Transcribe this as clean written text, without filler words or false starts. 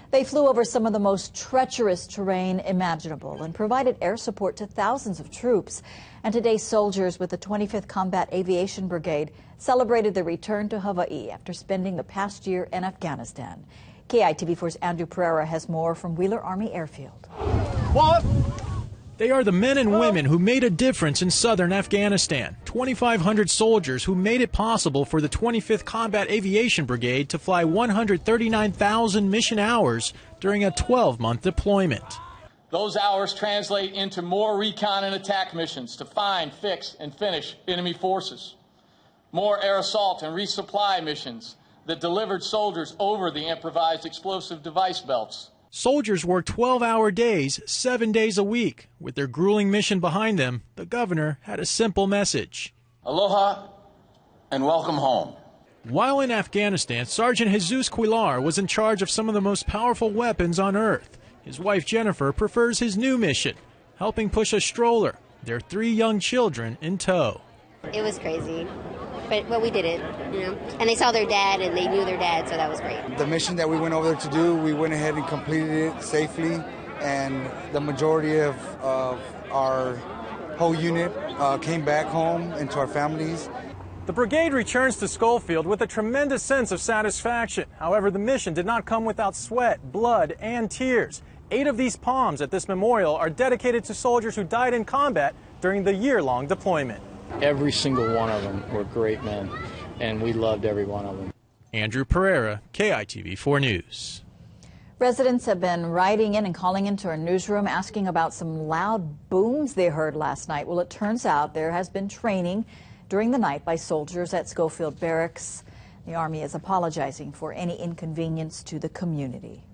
They flew over some of the most treacherous terrain imaginable and provided air support to thousands of troops. And today, soldiers with the 25th Combat Aviation Brigade celebrated their return to Hawaii after spending the past year in Afghanistan. KITV4's Andrew Pereira has more from Wheeler Army Airfield. What? They are the men and women who made a difference in southern Afghanistan. 2,500 soldiers who made it possible for the 25th Combat Aviation Brigade to fly 139,000 mission hours during a 12-month deployment. Those hours translate into more recon and attack missions to find, fix, and finish enemy forces. More air assault and resupply missions that delivered soldiers over the improvised explosive device belts. Soldiers work 12-hour days, 7 days a week. With their grueling mission behind them, the governor had a simple message. Aloha and welcome home. While in Afghanistan, Sergeant Jesus Quilar was in charge of some of the most powerful weapons on Earth. His wife Jennifer prefers his new mission, helping push a stroller, their 3 young children in tow. It was crazy. But we did it, you know. And they saw their dad, and they knew their dad, so that was great. The mission that we went over there to do, we went ahead and completed it safely, and the majority of our whole unit came back home and to our families. The brigade returns to Schofield with a tremendous sense of satisfaction. However, the mission did not come without sweat, blood, and tears. 8 of these palms at this memorial are dedicated to soldiers who died in combat during the year-long deployment. Every single one of them were great men, and we loved every one of them. Andrew Pereira, KITV4 News. Residents have been writing in and calling into our newsroom asking about some loud booms they heard last night. Well, it turns out there has been training during the night by soldiers at Schofield Barracks. The Army is apologizing for any inconvenience to the community.